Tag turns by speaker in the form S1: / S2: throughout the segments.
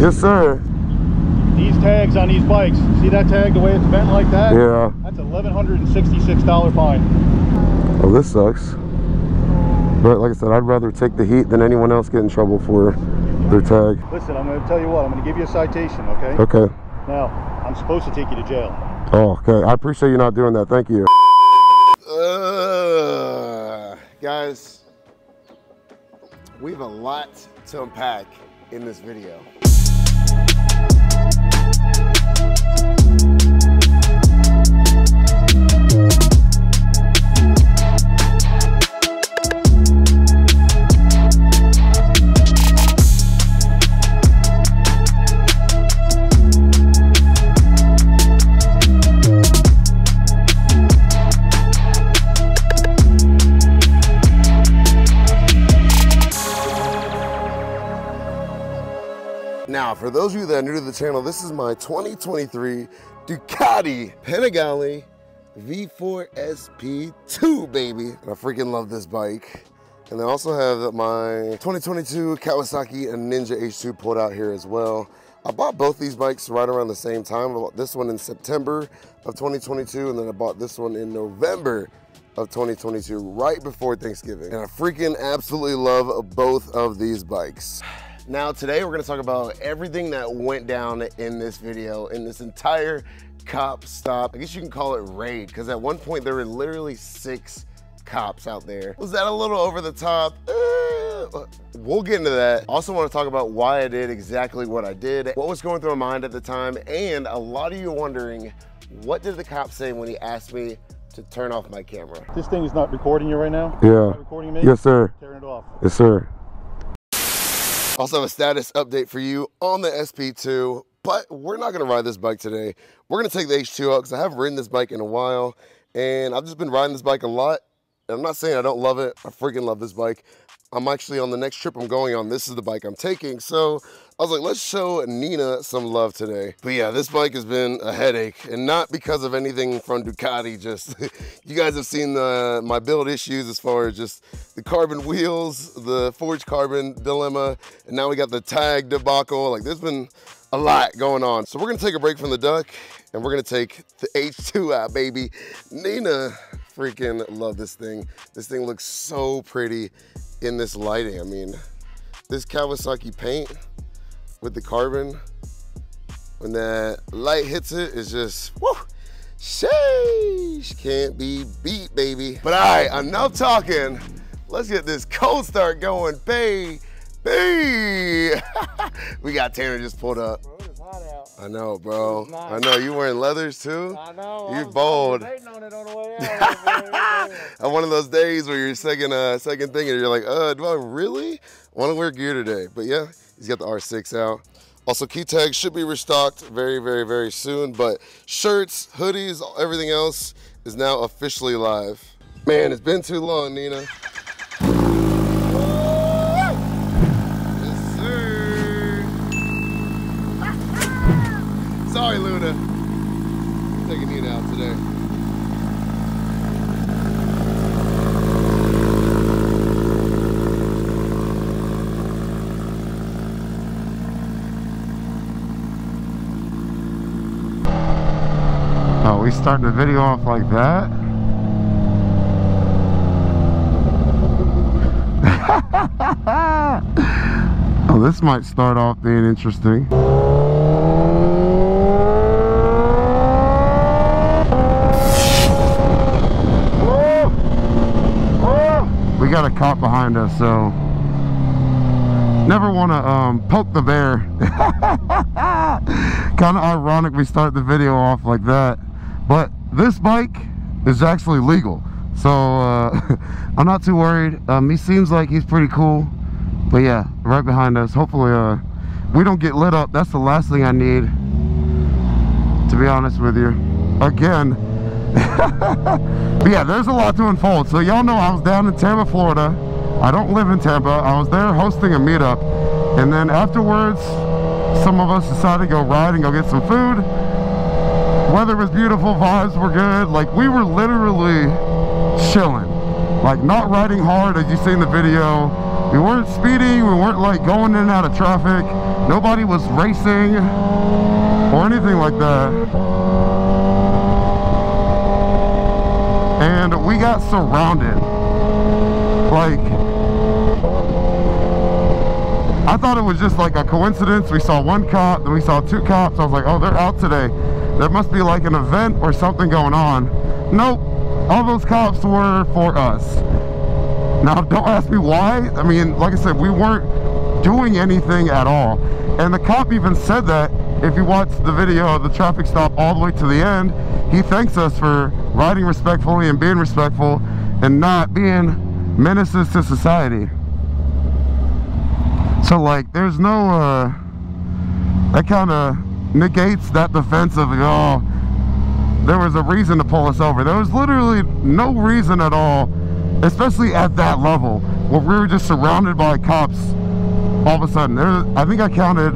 S1: Yes, sir.
S2: These tags on these bikes, see that tag, the way it's bent like that?
S1: Yeah.
S2: That's $1,166 fine.
S1: Oh, this sucks. But like I said, I'd rather take the heat than anyone else get in trouble for their tag.
S2: Listen, I'm going to tell you what, I'm going to give you a citation, okay?
S1: Okay.
S2: Now, I'm supposed to take you to jail.
S1: Oh, okay. I appreciate you not doing that. Thank you. Guys, we have a lot to unpack in this video. Now, for those of you that are new to the channel, this is my 2023 Ducati Panigale V4S SP2, baby. And I freaking love this bike. And I also have my 2022 Kawasaki Ninja H2 pulled out here as well. I bought both these bikes right around the same time. I bought this one in September of 2022, and then I bought this one in November of 2022, right before Thanksgiving. And I freaking absolutely love both of these bikes. Now today we're gonna talk about everything that went down in this video, in this entire cop stop. I guess you can call it raid, because at one point there were literally 6 cops out there. Was that a little over the top? We'll get into that. Also want to talk about why I did exactly what I did, what was going through my mind at the time, and a lot of you are wondering, what did the cop say when he asked me to turn off my camera?
S2: This thing is not recording you right now?
S1: Yeah.
S2: Not recording me?
S1: Yes, sir.
S2: Tearing it off.
S1: Yes, sir. Also have a status update for you on the SP2, but we're not gonna ride this bike today. We're gonna take the H2 out because I haven't ridden this bike in a while, and I've just been riding this bike a lot. And I'm not saying I don't love it. I freaking love this bike. I'm actually on the next trip I'm going on. This is the bike I'm taking. So I was like, let's show Nina some love today. But yeah, this bike has been a headache, and not because of anything from Ducati. Just you guys have seen my build issues as far as just the carbon wheels, the forged carbon dilemma, and now we got the tag debacle. Like, there's been a lot going on. So we're gonna take a break from the Duck, and we're gonna take the H2 out, baby. Nina freaking love this thing. This thing looks so pretty in this lighting. I mean, this Kawasaki paint with the carbon, when that light hits it, it's just, woo, sheesh, can't be beat, baby. But all right, enough talking. Let's get this cold start going, baby. We got Tanner just pulled up.
S3: Bro, it's hot out.
S1: I know, bro. I know, you wearing leathers too?
S3: I know.
S1: You're bold.
S3: I was waiting on it on the way out.
S1: On one of those days where you're second thing and you're like, do I really want to wear gear today? But yeah, he's got the R6 out. Also, key tags should be restocked very, very, very soon, but shirts, hoodies, everything else is now officially live. Man, it's been too long, Nina. Yes, sir. Sorry, Luna. Taking Nina out today. Oh, we starting the video off like that? Oh, this might start off being interesting. We got a cop behind us, so never want to poke the bear. Kind of ironic we start the video off like that, but this bike is actually legal, so I'm not too worried. He seems like he's pretty cool, but yeah, right behind us. Hopefully we don't get lit up. That's the last thing I need, to be honest with you, again. But yeah, there's a lot to unfold. So y'all know I was down in Tampa, Florida. I don't live in Tampa. I was there hosting a meetup, and then afterwards some of us decided to go ride and go get some food. Weather was beautiful, vibes were good. Like, we were literally chilling, like not riding hard as you see in the video, We weren't speeding, we weren't like going in and out of traffic. Nobody was racing or anything like that. And we got surrounded. Like, I thought it was just like a coincidence. We saw one cop, then we saw two cops. I was like, oh, they're out today. There must be like an event or something going on. Nope, all those cops were for us. Now, don't ask me why. I mean, like I said, we weren't doing anything at all. And the cop even said that. If you watch the video of the traffic stop all the way to the end, he thanks us for riding respectfully and being respectful and not being menaces to society. So, like, there's no, that kind of negates that defense of, oh, there was a reason to pull us over. There was literally no reason at all, especially at that level, where we were just surrounded by cops all of a sudden. I think I counted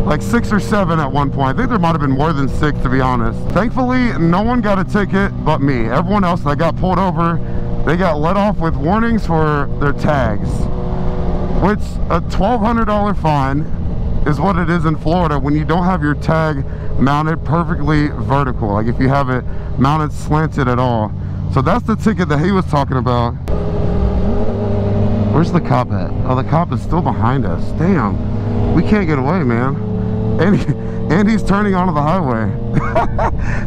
S1: like 6 or 7 at one point. I think there might have been more than 6, to be honest. Thankfully, no one got a ticket but me. Everyone else that got pulled over, they got let off with warnings for their tags, which a $1,200 fine is what it is in Florida when you don't have your tag mounted perfectly vertical, like if you have it mounted slanted at all. So that's the ticket that he was talking about. Where's the cop at? Oh, the cop is still behind us. Damn, we can't get away, man. And he's turning onto the highway.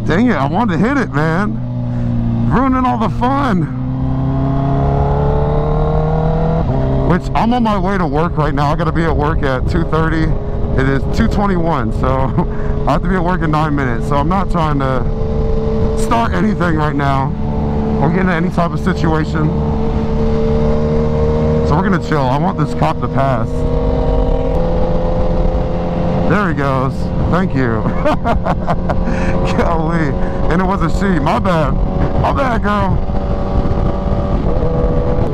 S1: Dang it, I wanted to hit it, man. Ruining all the fun. Which, I'm on my way to work right now. I gotta be at work at 2:30. It is 2:21, so I have to be at work in 9 minutes. So I'm not trying to start anything right now or get into any type of situation. So we're gonna chill. I want this cop to pass. There he goes. Thank you. Golly. And it was a she. My bad. My bad, girl.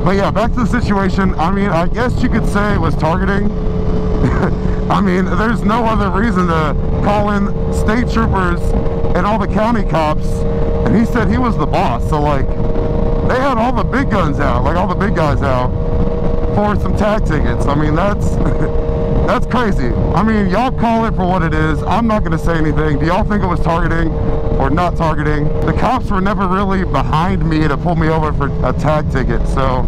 S1: But yeah, back to the situation. I mean, I guess you could say it was targeting. I mean, there's no other reason to call in state troopers and all the county cops. And he said he was the boss. So, like, they had all the big guns out, like all the big guys out for some tag tickets. I mean, that's that's crazy. I mean, y'all call it for what it is. I'm not going to say anything. Do y'all think it was targeting or not targeting? The cops were never really behind me to pull me over for a tag ticket. So,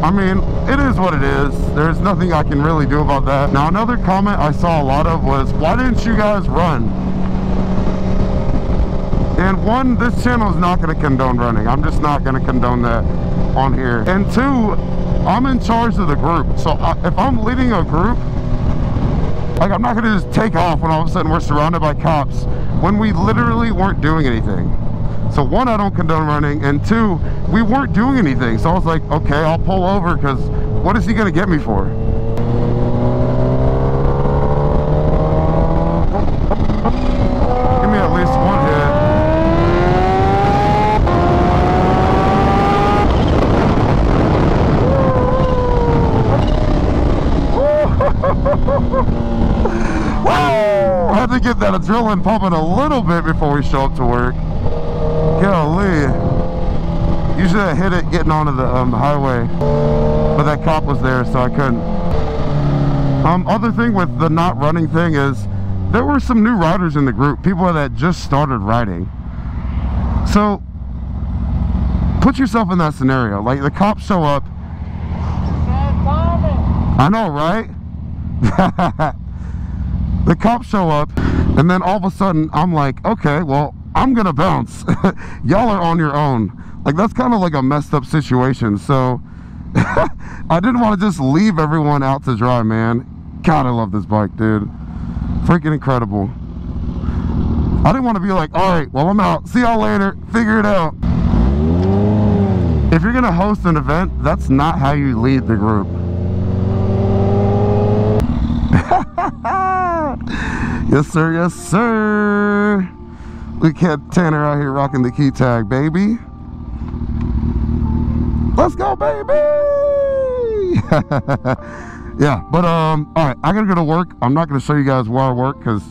S1: I mean, it is what it is. There's nothing I can really do about that. Now, another comment I saw a lot of was, why didn't you guys run? And one, this channel is not going to condone running. I'm just not going to condone that on here. And two, I'm in charge of the group. So if I'm leading a group, like, I'm not going to just take off when all of a sudden we're surrounded by cops when we literally weren't doing anything. So one, I don't condone running, and two, we weren't doing anything. So I was like, okay, I'll pull over, because what is he going to get me for? Give me at least one hit. Whoa! I had to get that adrenaline pumping a little bit before we show up to work. Golly. Usually I hit it getting onto the highway, but that cop was there, so I couldn't. Other thing with the not running thing is there were some new riders in the group, people that just started riding. So put yourself in that scenario. Like, the cops show up. I know, right? The cops show up, and then all of a sudden I'm like, okay, well, I'm gonna bounce. Y'all are on your own. Like, that's kind of like a messed up situation. So I didn't want to just leave everyone out to dry, man. God, I love this bike, dude. Freaking incredible. I didn't want to be like, all right, well, I'm out. See y'all later. Figure it out. If you're gonna host an event, that's not how you lead the group. Yes, sir. Yes, sir. Look at Tanner out here rocking the key tag, baby. Let's go, baby. Yeah, but all right, I gotta go to work. I'm not gonna show you guys where I work because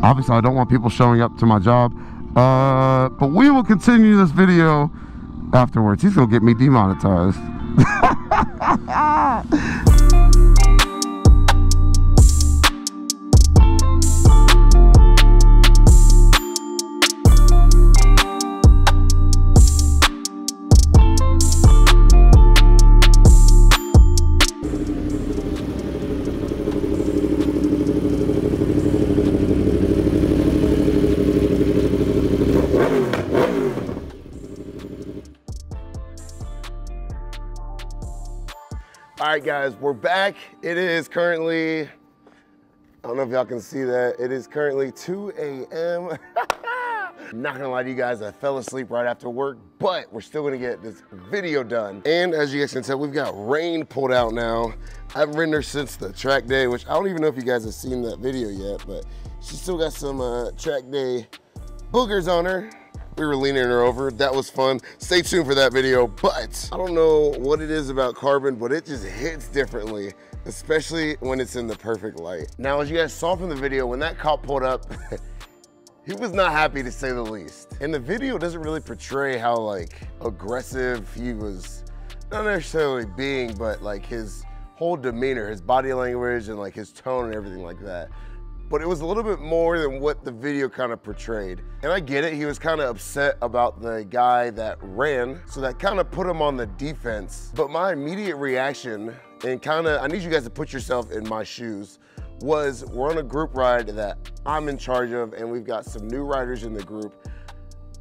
S1: obviously I don't want people showing up to my job. But we will continue this video afterwards. He's gonna get me demonetized. right, guys, we're back. It is currently, I don't know if y'all can see that. It is currently 2 a.m. Not gonna lie to you guys, I fell asleep right after work, but we're still gonna get this video done. And as you guys can tell, we've got rain pulled out now. I haven't ridden her since the track day, which I don't even know if you guys have seen that video yet, but she still got some track day boogers on her. We were leaning her over. That was fun. Stay tuned for that video. But I don't know what it is about carbon, but it just hits differently, especially when it's in the perfect light. Now, as you guys saw from the video, when that cop pulled up, he was not happy, to say the least. And the video doesn't really portray how like aggressive he was, not necessarily being, but like his whole demeanor, his body language and like his tone and everything like that. But it was a little bit more than what the video kind of portrayed. And I get it, he was kind of upset about the guy that ran, so that kind of put him on the defense. But my immediate reaction, and kind of, I need you guys to put yourself in my shoes, was we're on a group ride that I'm in charge of, and we've got some new riders in the group.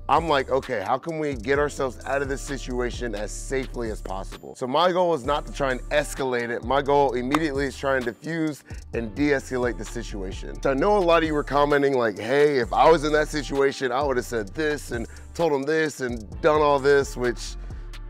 S1: I'm like, okay, how can we get ourselves out of this situation as safely as possible? So my goal is not to try and escalate it. My goal immediately is try and diffuse and de-escalate the situation. So I know a lot of you were commenting like, hey, if I was in that situation, I would have said this and told him this and done all this, which,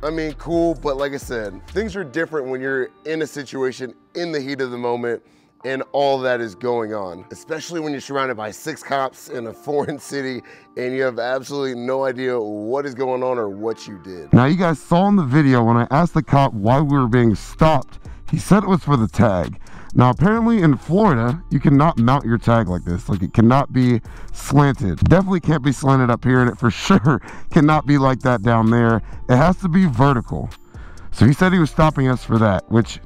S1: I mean, cool, but like I said, things are different when you're in a situation in the heat of the moment and all that is going on, especially when you're surrounded by 6 cops in a foreign city and you have absolutely no idea what is going on or what you did.
S4: Now, you guys saw in the video when I asked the cop why we were being stopped, he said it was for the tag. Now, apparently in Florida, you cannot mount your tag like this. Like, it cannot be slanted. Definitely can't be slanted up here, and it for sure cannot be like that down there. It has to be vertical. So he said he was stopping us for that, which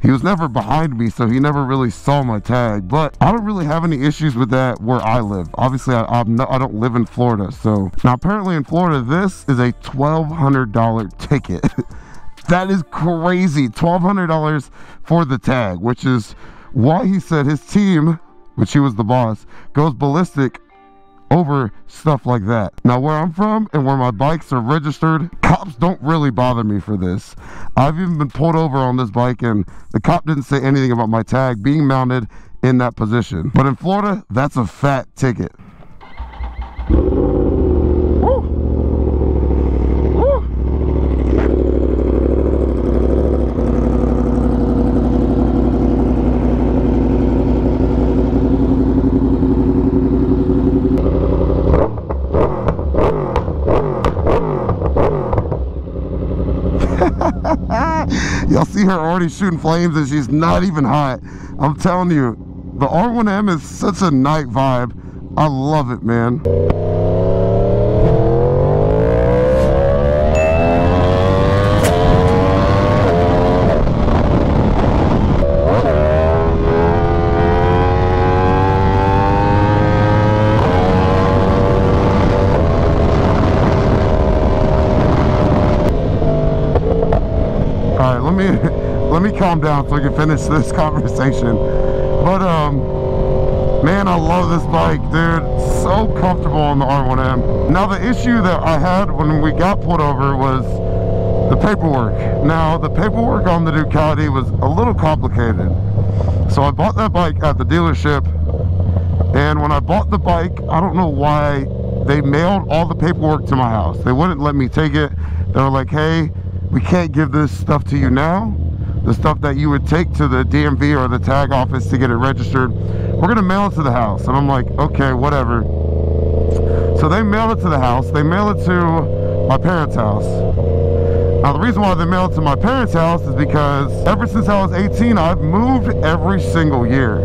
S4: he was never behind me, so he never really saw my tag. But I don't really have any issues with that where I live. Obviously, I don't live in Florida. So now apparently in Florida, this is a $1,200 ticket. That is crazy. $1,200 for the tag, which is why he said his team, which he was the boss, goes ballistic over stuff like that. Now, where I'm from and where my bikes are registered, cops don't really bother me for this. I've even been pulled over on this bike and the cop didn't say anything about my tag being mounted in that position. But in Florida, that's a fat ticket. Y'all see her already shooting flames and she's not even hot. I'm telling you, the R1M is such a night vibe. I love it, man. Let me calm down so we can finish this conversation. But man, I love this bike, dude. So comfortable on the R1M. Now, the issue that I had when we got pulled over was the paperwork. Now, the paperwork on the Ducati was a little complicated. So I bought that bike at the dealership, and when I bought the bike, I don't know why, they mailed all the paperwork to my house. They wouldn't let me take it. They were like, hey, we can't give this stuff to you now. The stuff that you would take to the DMV or the tag office to get it registered, we're gonna mail it to the house. And I'm like, okay, whatever. So they mail it to the house. They mail it to my parents' house. Now, the reason why they mail it to my parents' house is because ever since I was 18, I've moved every single year.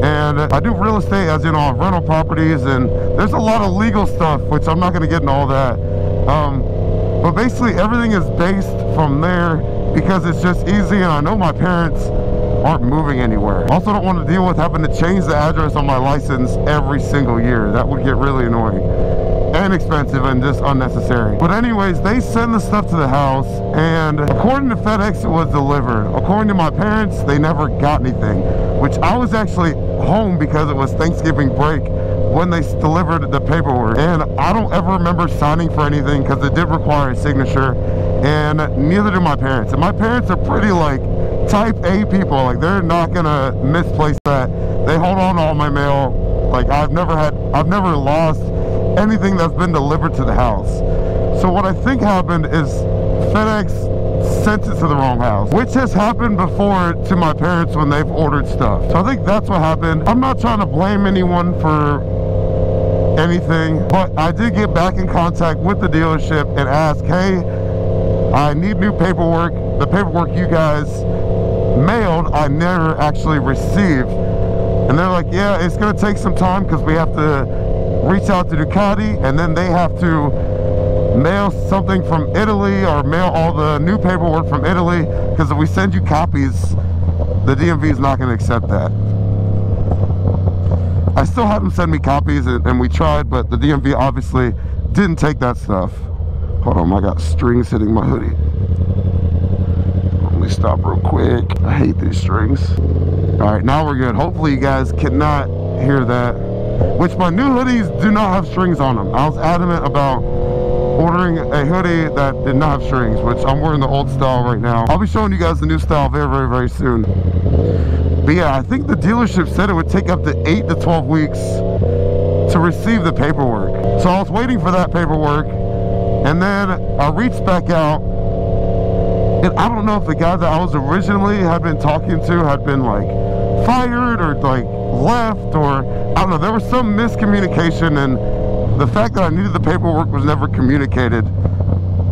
S4: And I do real estate, as you know, on rental properties, and there's a lot of legal stuff, which I'm not gonna get into all that. But basically everything is based from there because it's just easy, and I know my parents aren't moving anywhere. I also don't want to deal with having to change the address on my license every single year. That would get really annoying and expensive and just unnecessary. But anyways, they send the stuff to the house, and according to FedEx, it was delivered. According to my parents, they never got anything, which I was actually home because it was Thanksgiving break when they delivered the paperwork, and I don't ever remember signing for anything because it did require a signature, and neither do my parents. And my parents are pretty like type A people. Like, they're not gonna misplace that. They hold on to all my mail. Like, I've never lost anything that's been delivered to the house. So what I think happened is FedEx sent it to the wrong house, which has happened before to my parents when they've ordered stuff. So I think that's what happened. I'm not trying to blame anyone for anything, but I did get back in contact with the dealership and ask, hey, I need new paperwork. The paperwork you guys mailed, I never actually received. And they're like, yeah, it's gonna take some time because we have to reach out to Ducati, and then they have to mail something from Italy or mail all the new paperwork from Italy, because if we send you copies, the DMV is not going to accept that. I still had them send me copies, and we tried, but the DMV obviously didn't take that stuff. Hold on, I got strings hitting my hoodie. Let me stop real quick. I hate these strings. All right, now we're good. Hopefully you guys cannot hear that. Which, my new hoodies do not have strings on them. I was adamant about ordering a hoodie that did not have strings, which I'm wearing the old style right now. I'll be showing you guys the new style very, very, very soon. But yeah, I think the dealership said it would take up to 8 to 12 weeks to receive the paperwork. So I was waiting for that paperwork, and then I reached back out, and I don't know if the guy that I was originally had been talking to had been like fired or like left, or I don't know, there was some miscommunication, and the fact that I needed the paperwork was never communicated.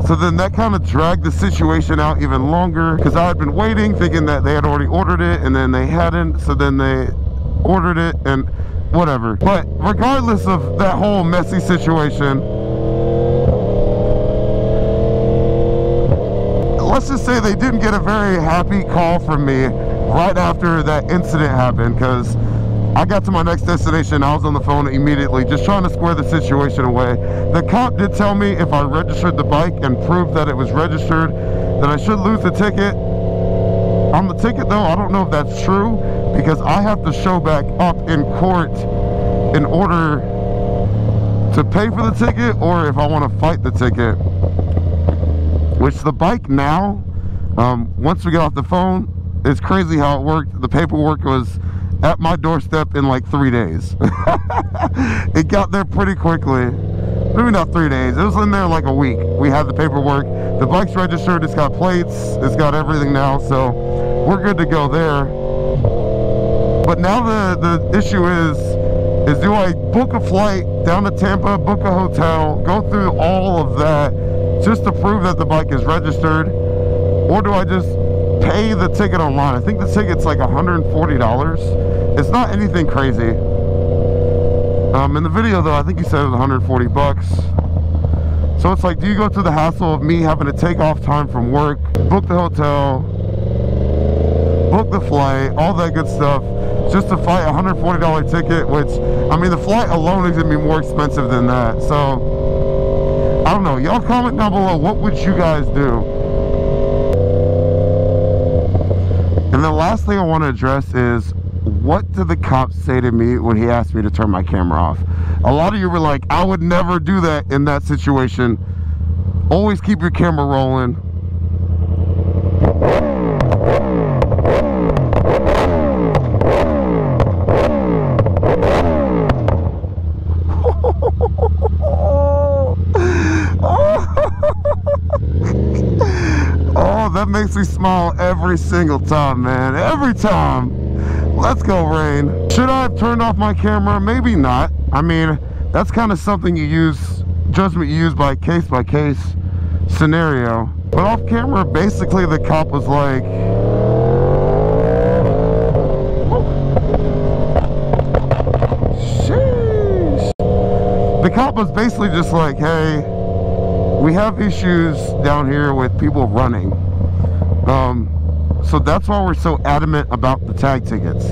S4: So then that kind of dragged the situation out even longer, because I had been waiting thinking that they had already ordered it, and then they hadn't, so then they ordered it and whatever. But regardless of that whole messy situation, let's just say they didn't get a very happy call from me right after that incident happened, because I got to my next destination. I was on the phone immediately, just trying to square the situation away. The cop did tell me if I registered the bike and proved that it was registered, that I should lose the ticket. On the ticket though, I don't know if that's true, because I have to show back up in court in order to pay for the ticket, or if I want to fight the ticket. Which the bike now, once we get off the phone, it's crazy how it worked. The paperwork was at my doorstep in like 3 days. It got there pretty quickly. Maybe not 3 days. It was in there like a week. We had the paperwork. The bike's registered. It's got plates. It's got everything now. So we're good to go there. But now the issue is do I book a flight down to Tampa, book a hotel, go through all of that just to prove that the bike is registered? Or do I just pay the ticket online? I think the ticket's like $140. It's not anything crazy. In the video though, I think he said it was 140 bucks. So it's like, do you go through the hassle of me having to take off time from work, book the hotel, book the flight, all that good stuff, just to fight a $140 ticket, which, I mean, the flight alone is gonna be more expensive than that. So I don't know, y'all comment down below, what would you guys do? And the last thing I want to address is, what did the cops say to me when he asked me to turn my camera off? A lot of you were like, I would never do that in that situation. Always keep your camera rolling. Oh, that makes me smile every single time, man. Every time. Let's go, Rain. Should I have turned off my camera? Maybe not. I mean, that's kind of something you use, judgment you use by case scenario. But off camera, basically the cop was like, sheesh. The cop was basically just like, hey, we have issues down here with people running. So that's why we're so adamant about the tag tickets.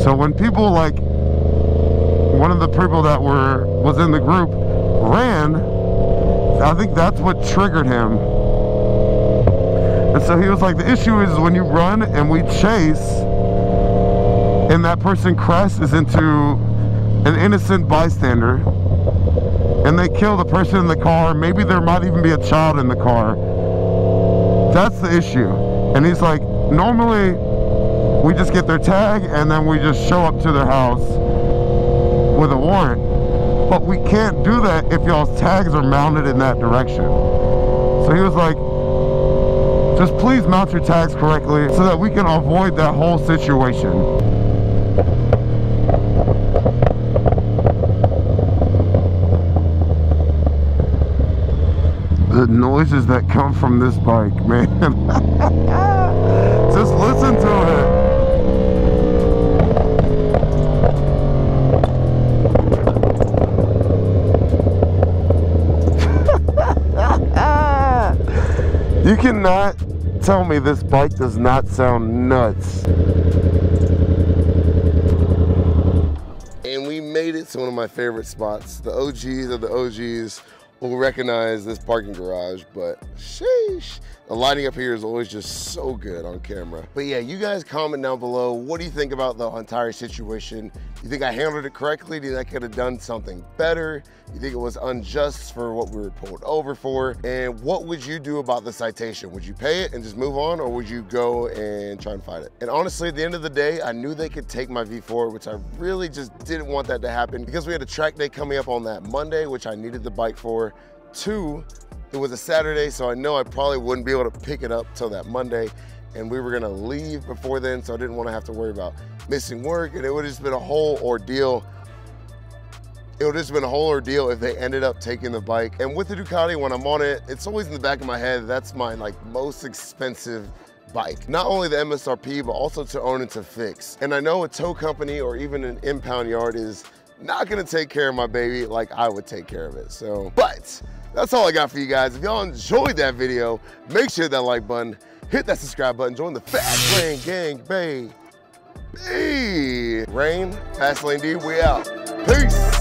S4: So when people like, one of the people that was in the group ran, I think that's what triggered him. And so he was like, the issue is when you run and we chase and that person crashes into an innocent bystander and they kill the person in the car, maybe there might even be a child in the car. That's the issue. And he's like, normally we just get their tag and then we just show up to their house with a warrant. But we can't do that if y'all's tags are mounted in that direction. So he was like, just please mount your tags correctly so that we can avoid that whole situation. The noises that come from this bike, man. Just listen to it. You cannot tell me this bike does not sound nuts.
S1: And we made it to one of my favorite spots. The OGs of the OGs will recognize this parking garage, but sheesh. The lighting up here is always just so good on camera. But yeah, you guys comment down below. What do you think about the entire situation? You think I handled it correctly? Do you think I could have done something better? You think it was unjust for what we were pulled over for? And what would you do about the citation? Would you pay it and just move on, or would you go and try and fight it? And honestly, at the end of the day, I knew they could take my V4, which I really just didn't want that to happen because we had a track day coming up on that Monday, which I needed the bike for. 2, it was a Saturday, so I know I probably wouldn't be able to pick it up till that Monday, and we were gonna leave before then, so I didn't want to have to worry about missing work, and it would have just been a whole ordeal. It would have just been a whole ordeal if they ended up taking the bike. And with the Ducati, when I'm on it, it's always in the back of my head, that's my most expensive bike. Not only the MSRP, but also to own and to fix. And I know a tow company or even an impound yard is not gonna take care of my baby like I would take care of it. So, but that's all I got for you guys. If y'all enjoyed that video, make sure that like button, hit that subscribe button, join the FastLane gang, babe. Rain, FastLaneD, we out. Peace.